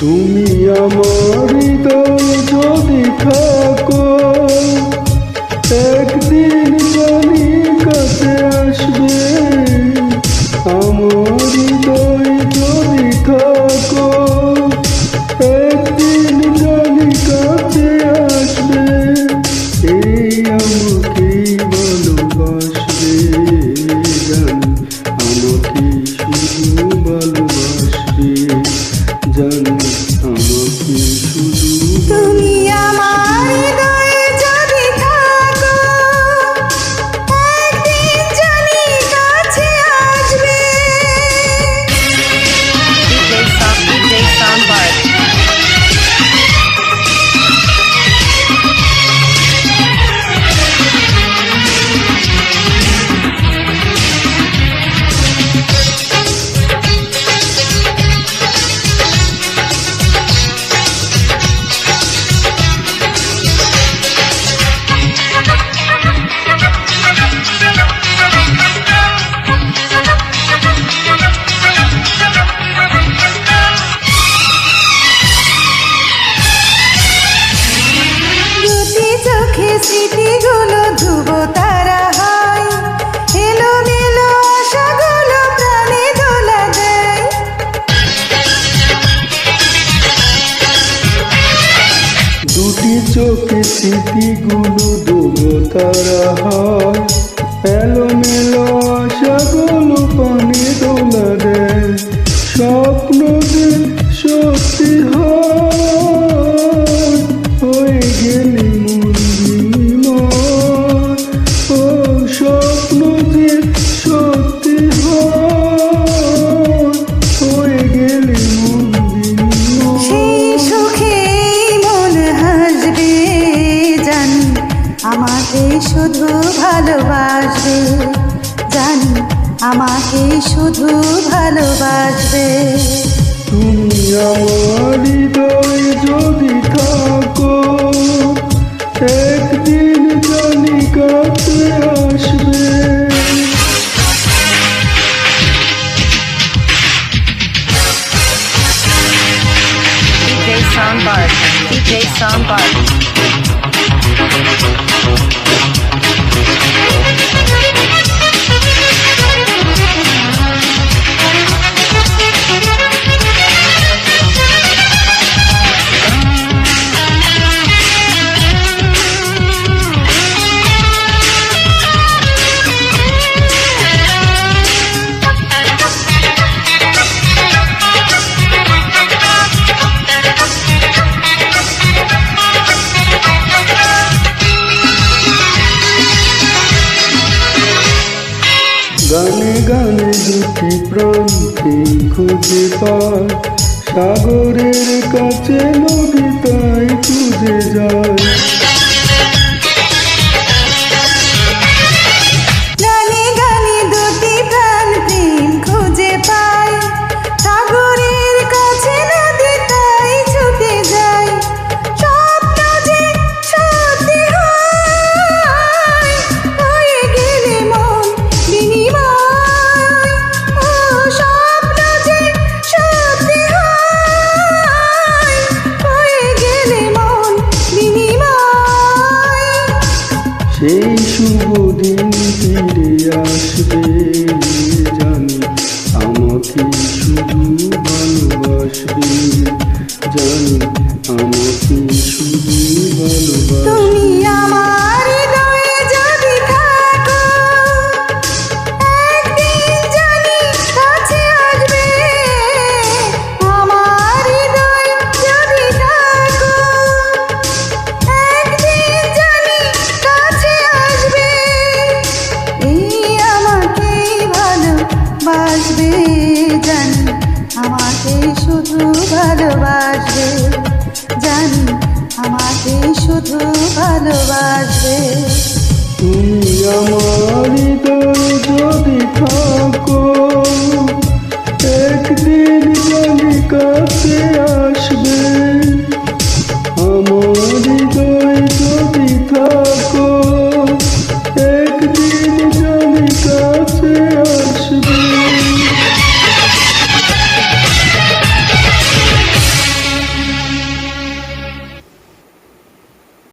তুমি আমার হৃদয় যদি থাকো, একদিন জানি কাছে আসবে। আমার হৃদয় যদি থাকো, একদিন জানি কাছে আসবে। এই আমাকে ভালোবাসবে, জানি আমাকে শুধু ভালোবাসবে, জানি আমাকে শুধু। তুমি আমার হৃদয়ে যদি থাকো, একদিন জানি কাছে আসবে। DJ Soundbar. দুটি চোখে স্মৃতিগুলো ধ্রুব তারা হয়, এলোমেলো আশাগুলো প্রাণে দোলা দেয়। দুটি চোখে স্মৃতিগুলো ডুবোতারা হয়, এলোমেলো আশাগুলো পানি দোলা দেয়। স্বপ্ন যে সত্যি হয়, হয়ে গেলি মন বিনিময়। ও স্বপ্ন যে সত্যি হয়, হয়ে গেলি মন বিনিময়। সেই সুখেই মন হাসবে, জানি আমাকে শুধু ভালোবাসবে, জানি আমাকে শুধু ভালোবাসবে। তুমি আমার হৃদয় যদি থাকো, একদিন জানি কাছে আসবে। DJ Soundbar. গানে গানে দুটি প্রান্তে খুঁজে পায়, সাগরের কাছে নদী তাই খুঁজে যায়। গানে গানে দুটি প্রাণ প্রেম খুঁজে পায়, সাগরের কাছে নদী তাই ছুটে যায়। স্বপ্ন যে সত্যি হয়, হয়ে গেলে মন বিনিময়। ও স্বপ্ন যে সত্যি হয়, হয়ে গেলে মন বিনিময়। সেই শুভ দিন ফিরে আসবে, জানি আমাকে শুধু ভালোবাসবে, জানি আমাকে শুধু ভালোবাসবে। তুমি